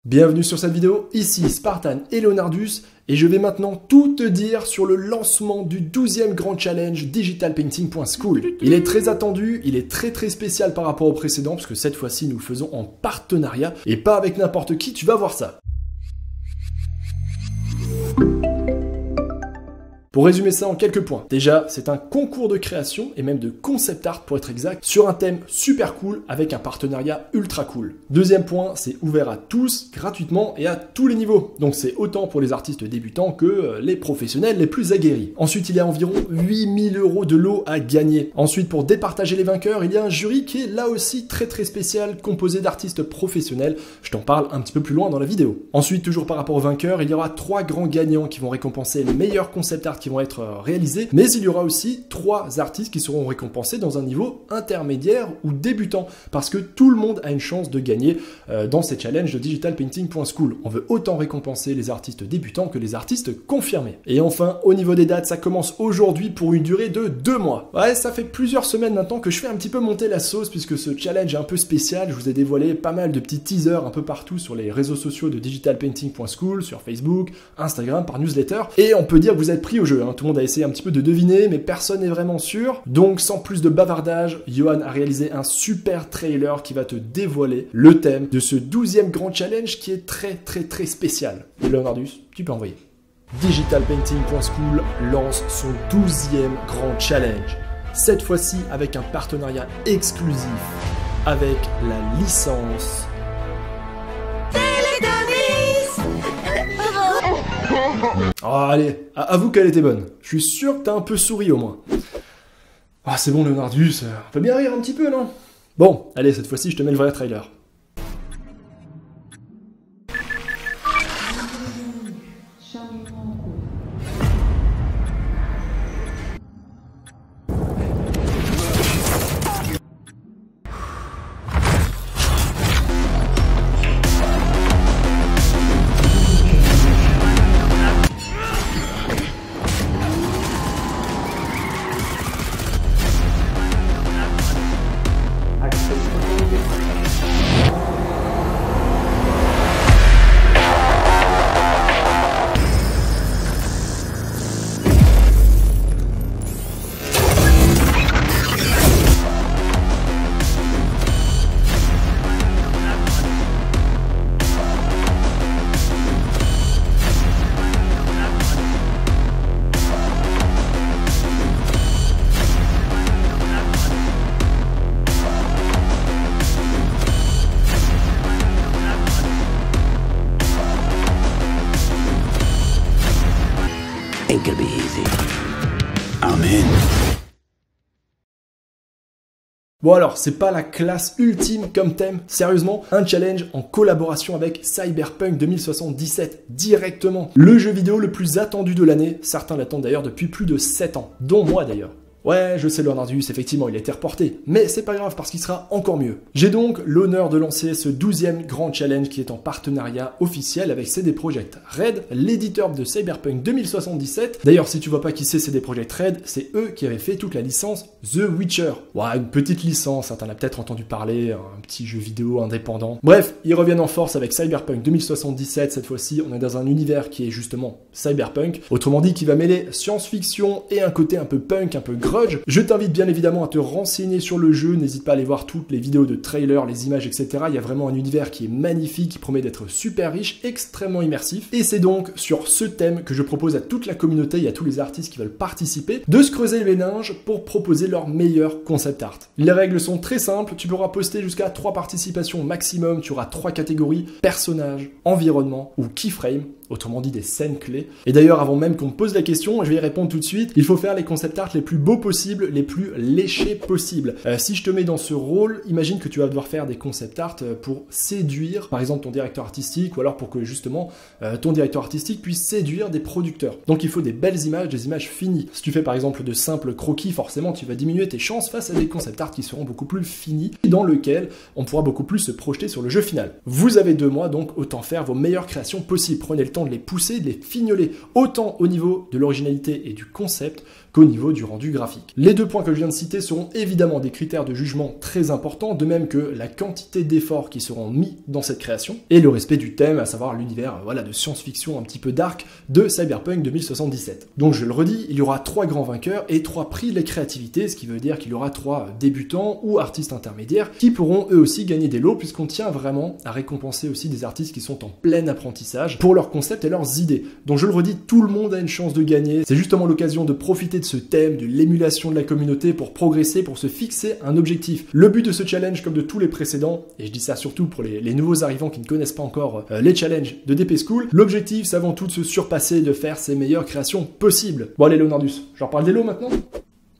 Bienvenue sur cette vidéo, ici Spartan et Leonardus, et je vais maintenant tout te dire sur le lancement du 12e grand challenge digitalpainting.school. Il est très attendu, il est très spécial par rapport au précédent, parce que cette fois-ci nous le faisons en partenariat, et pas avec n'importe qui, tu vas voir ça. Pour résumer ça en quelques points, déjà c'est un concours de création et même de concept art pour être exact, sur un thème super cool avec un partenariat ultra cool. Deuxième point, c'est ouvert à tous, gratuitement et à tous les niveaux. Donc c'est autant pour les artistes débutants que les professionnels les plus aguerris. Ensuite il y a environ 8000 € de lot à gagner. Ensuite pour départager les vainqueurs, il y a un jury qui est là aussi très spécial, composé d'artistes professionnels. Je t'en parle un petit peu plus loin dans la vidéo. Ensuite toujours par rapport aux vainqueurs, il y aura 3 grands gagnants qui vont récompenser les meilleurs concept art qui vont être réalisés, mais il y aura aussi 3 artistes qui seront récompensés dans un niveau intermédiaire ou débutant, parce que tout le monde a une chance de gagner dans ces challenges de digitalpainting.school. On veut autant récompenser les artistes débutants que les artistes confirmés. Et enfin, au niveau des dates, ça commence aujourd'hui pour une durée de 2 mois. Ouais, ça fait plusieurs semaines maintenant que je fais un petit peu monter la sauce, puisque ce challenge est un peu spécial. Je vous ai dévoilé pas mal de petits teasers un peu partout sur les réseaux sociaux de digitalpainting.school, sur Facebook, Instagram, par newsletter, et on peut dire que vous êtes pris au jeu, hein. Tout le monde a essayé un petit peu de deviner, mais personne n'est vraiment sûr. Donc sans plus de bavardage, Johan a réalisé un super trailer qui va te dévoiler le thème de ce 12e grand challenge qui est très spécial. Leonardus, tu peux envoyer. Digitalpainting.school lance son 12e grand challenge. Cette fois-ci avec un partenariat exclusif avec la licence Oh, allez, avoue qu'elle était bonne. Je suis sûr que t'as un peu souri au moins. Ah, c'est bon, Leonardus, on peut bien rire un petit peu, non? Bon, allez, cette fois-ci, je te mets le vrai trailer. Ain't gonna be easy. I'm in. Bon alors, c'est pas la classe ultime comme thème, sérieusement, un challenge en collaboration avec Cyberpunk 2077 directement. Le jeu vidéo le plus attendu de l'année, certains l'attendent d'ailleurs depuis plus de 7 ans, dont moi d'ailleurs. Ouais, je sais Leonardus, effectivement, il a été reporté, mais c'est pas grave parce qu'il sera encore mieux. J'ai donc l'honneur de lancer ce 12e grand challenge qui est en partenariat officiel avec CD Projekt Red, l'éditeur de Cyberpunk 2077. D'ailleurs, si tu vois pas qui c'est CD Projekt Red, c'est eux qui avaient fait toute la licence The Witcher. Ouais, une petite licence, hein, t'en as peut-être entendu parler, un petit jeu vidéo indépendant. Bref, ils reviennent en force avec Cyberpunk 2077, cette fois-ci, on est dans un univers qui est justement cyberpunk, autrement dit qui va mêler science-fiction et un côté un peu punk, un peu grunge. Je t'invite bien évidemment à te renseigner sur le jeu, n'hésite pas à aller voir toutes les vidéos de trailers, les images, etc. Il y a vraiment un univers qui est magnifique, qui promet d'être super riche, extrêmement immersif. Et c'est donc sur ce thème que je propose à toute la communauté et à tous les artistes qui veulent participer de se creuser les méninges pour proposer leur meilleur concept art. Les règles sont très simples, tu pourras poster jusqu'à 3 participations maximum, tu auras 3 catégories, personnages, environnement ou keyframe. Autrement dit des scènes clés. Et d'ailleurs, avant même qu'on me pose la question, je vais y répondre tout de suite, il faut faire les concept art les plus beaux possibles, les plus léchés possibles. Si je te mets dans ce rôle, imagine que tu vas devoir faire des concept art pour séduire, par exemple, ton directeur artistique, ou alors pour que justement ton directeur artistique puisse séduire des producteurs. Donc il faut des belles images, des images finies. Si tu fais par exemple de simples croquis, forcément tu vas diminuer tes chances face à des concept art qui seront beaucoup plus finis, dans lequel on pourra beaucoup plus se projeter sur le jeu final. Vous avez 2 mois, donc autant faire vos meilleures créations possibles. Prenez le temps de les pousser, de les fignoler, autant au niveau de l'originalité et du concept qu'au niveau du rendu graphique. Les deux points que je viens de citer seront évidemment des critères de jugement très importants, de même que la quantité d'efforts qui seront mis dans cette création et le respect du thème, à savoir l'univers de science-fiction un petit peu dark de Cyberpunk 2077. Donc je le redis, il y aura 3 grands vainqueurs et 3 prix de la créativité, ce qui veut dire qu'il y aura 3 débutants ou artistes intermédiaires qui pourront eux aussi gagner des lots, puisqu'on tient vraiment à récompenser aussi des artistes qui sont en plein apprentissage pour leurs concepts et leurs idées. Donc je le redis, tout le monde a une chance de gagner. C'est justement l'occasion de profiter de ce thème, de l'émulation de la communauté pour progresser, pour se fixer un objectif. Le but de ce challenge, comme de tous les précédents, et je dis ça surtout pour les nouveaux arrivants qui ne connaissent pas encore les challenges de DP School, l'objectif c'est avant tout de se surpasser, de faire ses meilleures créations possibles. Bon allez Leonardus, je leur parle des lots maintenant ?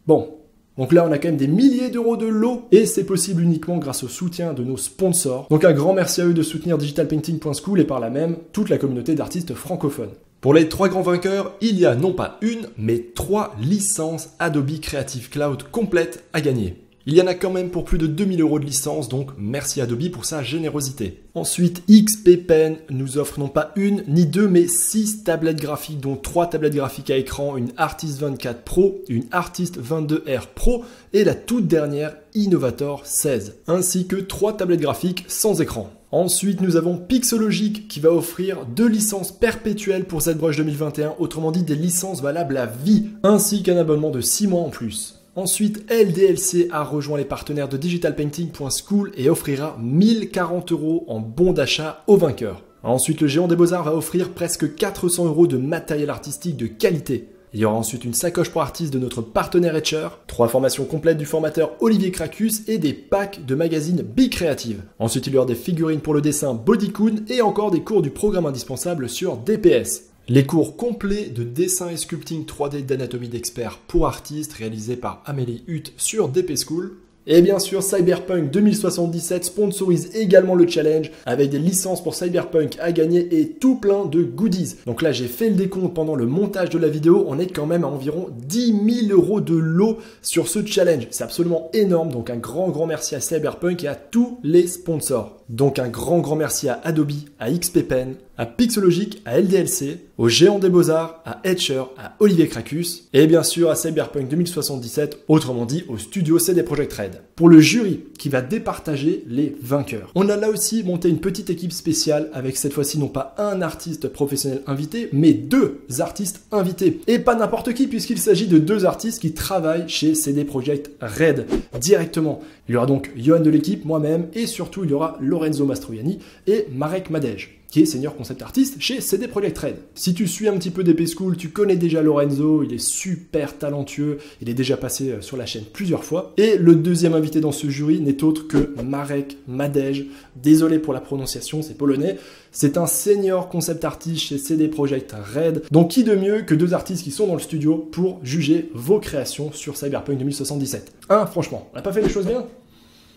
Bon. Donc là, on a quand même des milliers d'euros de lots et c'est possible uniquement grâce au soutien de nos sponsors. Donc un grand merci à eux de soutenir digitalpainting.school et par là même toute la communauté d'artistes francophones. Pour les 3 grands vainqueurs, il y a non pas une, mais 3 licences Adobe Creative Cloud complètes à gagner. Il y en a quand même pour plus de 2000 € de licence, donc merci Adobe pour sa générosité. Ensuite, XP Pen nous offre non pas une ni 2, mais 6 tablettes graphiques, dont 3 tablettes graphiques à écran, une Artist 24 Pro, une Artist 22R Pro et la toute dernière Innovator 16, ainsi que 3 tablettes graphiques sans écran. Ensuite, nous avons Pixologic qui va offrir 2 licences perpétuelles pour ZBrush 2021, autrement dit des licences valables à vie, ainsi qu'un abonnement de 6 mois en plus. Ensuite, LDLC a rejoint les partenaires de digitalpainting.school et offrira 1040 € en bon d'achat aux vainqueurs. Ensuite, le Géant des Beaux-Arts va offrir presque 400 € de matériel artistique de qualité. Il y aura ensuite une sacoche pour artistes de notre partenaire Etcher, 3 formations complètes du formateur Olivier Cracus et des packs de magazines Big Creative. Ensuite, il y aura des figurines pour le dessin Bodycoon et encore des cours du programme indispensable sur DPS. Les cours complets de dessin et sculpting 3D d'anatomie d'experts pour artistes réalisés par Amélie Hutt sur DP School. Et bien sûr, Cyberpunk 2077 sponsorise également le challenge avec des licences pour Cyberpunk à gagner et tout plein de goodies. Donc là, j'ai fait le décompte pendant le montage de la vidéo. On est quand même à environ 10 000 € de lot sur ce challenge. C'est absolument énorme. Donc un grand merci à Cyberpunk et à tous les sponsors. Donc un grand merci à Adobe, à XP Pen, à Pixologic, à LDLC, au Géant des Beaux-Arts, à Etcher, à Olivier Cracus et bien sûr à Cyberpunk 2077, autrement dit au studio CD Projekt Red. Pour le jury qui va départager les vainqueurs. On a là aussi monté une petite équipe spéciale avec cette fois-ci non pas un artiste professionnel invité, mais 2 artistes invités. Et pas n'importe qui puisqu'il s'agit de 2 artistes qui travaillent chez CD Projekt Red directement. Il y aura donc Johan de l'équipe, moi-même et surtout il y aura Lorenzo Mastroianni et Marek Madej, qui est senior concept artist chez CD Projekt Red. Si tu suis un petit peu DP School, tu connais déjà Lorenzo, il est super talentueux, il est déjà passé sur la chaîne plusieurs fois. Et le deuxième invité dans ce jury n'est autre que Marek Madej, désolé pour la prononciation, c'est polonais. C'est un senior concept artist chez CD Projekt Red. Donc qui de mieux que 2 artistes qui sont dans le studio pour juger vos créations sur Cyberpunk 2077. Franchement, on n'a pas fait les choses bien ?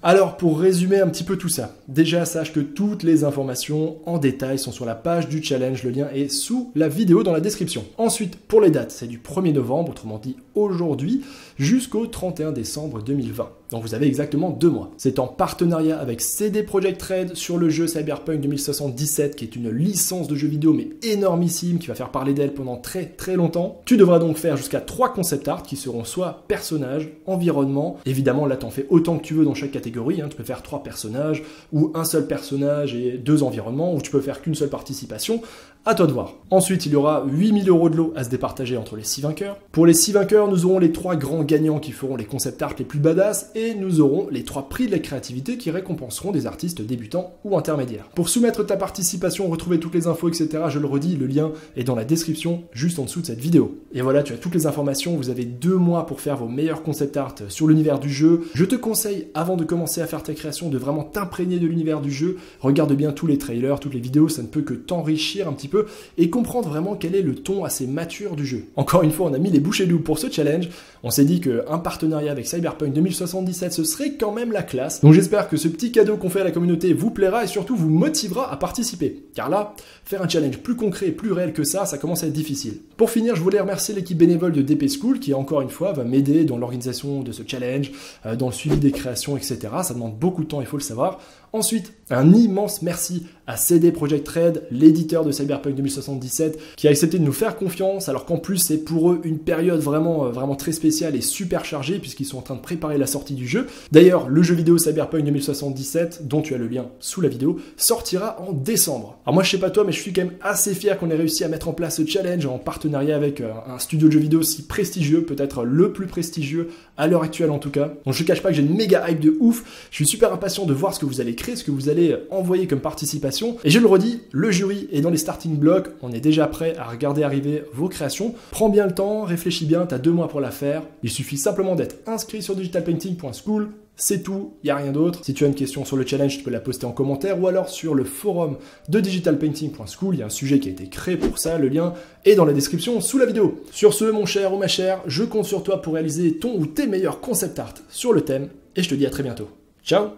Alors, pour résumer un petit peu tout ça, déjà sache que toutes les informations en détail sont sur la page du challenge, le lien est sous la vidéo dans la description. Ensuite, pour les dates, c'est du 1er novembre, autrement dit aujourd'hui, jusqu'au 31 décembre 2020. Donc vous avez exactement 2 mois. C'est en partenariat avec CD Projekt Red sur le jeu Cyberpunk 2077, qui est une licence de jeu vidéo mais énormissime, qui va faire parler d'elle pendant très longtemps. Tu devras donc faire jusqu'à 3 concept art qui seront soit personnages, environnement, évidemment là t'en fais autant que tu veux dans chaque catégorie, tu peux faire 3 personnages, ou un seul personnage et 2 environnements, ou tu peux faire qu'une seule participation. À toi de voir. Ensuite, il y aura 8000 € de lot à se départager entre les 6 vainqueurs. Pour les 6 vainqueurs, nous aurons les 3 grands gagnants qui feront les concept art les plus badass et nous aurons les 3 prix de la créativité qui récompenseront des artistes débutants ou intermédiaires. Pour soumettre ta participation, retrouver toutes les infos, etc., je le redis, le lien est dans la description juste en dessous de cette vidéo. Et voilà, tu as toutes les informations, vous avez 2 mois pour faire vos meilleurs concept art sur l'univers du jeu. Je te conseille, avant de commencer à faire tes créations, de vraiment t'imprégner de l'univers du jeu. Regarde bien tous les trailers, toutes les vidéos, ça ne peut que t'enrichir un petit peu et comprendre vraiment quel est le ton assez mature du jeu. Encore une fois, on a mis les bouchées doubles pour ce challenge. On s'est dit qu'un partenariat avec Cyberpunk 2077, ce serait quand même la classe. Donc j'espère que ce petit cadeau qu'on fait à la communauté vous plaira et surtout vous motivera à participer. Car là, faire un challenge plus concret et plus réel que ça, ça commence à être difficile. Pour finir, je voulais remercier l'équipe bénévole de DP School qui, encore une fois, va m'aider dans l'organisation de ce challenge, dans le suivi des créations, etc. Ça demande beaucoup de temps, il faut le savoir. Ensuite, un immense merci à CD Projekt Red, l'éditeur de Cyberpunk 2077, qui a accepté de nous faire confiance, alors qu'en plus c'est pour eux une période vraiment très spéciale et super chargée, puisqu'ils sont en train de préparer la sortie du jeu. D'ailleurs, le jeu vidéo Cyberpunk 2077, dont tu as le lien sous la vidéo, sortira en décembre. Alors moi je sais pas toi, mais je suis quand même assez fier qu'on ait réussi à mettre en place ce challenge en partenariat avec un studio de jeux vidéo si prestigieux, peut-être le plus prestigieux à l'heure actuelle en tout cas. Donc je te cache pas que j'ai une méga hype de ouf, je suis super impatient de voir ce que vous allez créer, ce que vous allez envoyer comme participation. Et je le redis, le jury est dans les starting blocks, on est déjà prêt à regarder arriver vos créations. Prends bien le temps, réfléchis bien, t'as 2 mois pour la faire. Il suffit simplement d'être inscrit sur digitalpainting.school. C'est tout, il n'y a rien d'autre. Si tu as une question sur le challenge, tu peux la poster en commentaire ou alors sur le forum de digitalpainting.school. Il y a un sujet qui a été créé pour ça, le lien est dans la description sous la vidéo. Sur ce, mon cher ou ma chère, je compte sur toi pour réaliser ton ou tes meilleurs concept art sur le thème et je te dis à très bientôt. Ciao!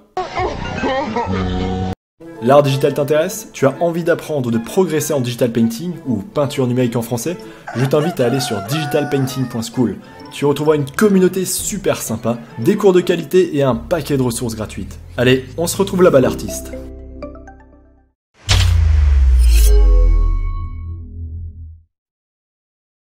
L'art digital t'intéresse? Tu as envie d'apprendre ou de progresser en digital painting ou peinture numérique en français? Je t'invite à aller sur digitalpainting.school. Tu retrouveras une communauté super sympa, des cours de qualité et un paquet de ressources gratuites. Allez, on se retrouve là-bas l'artiste.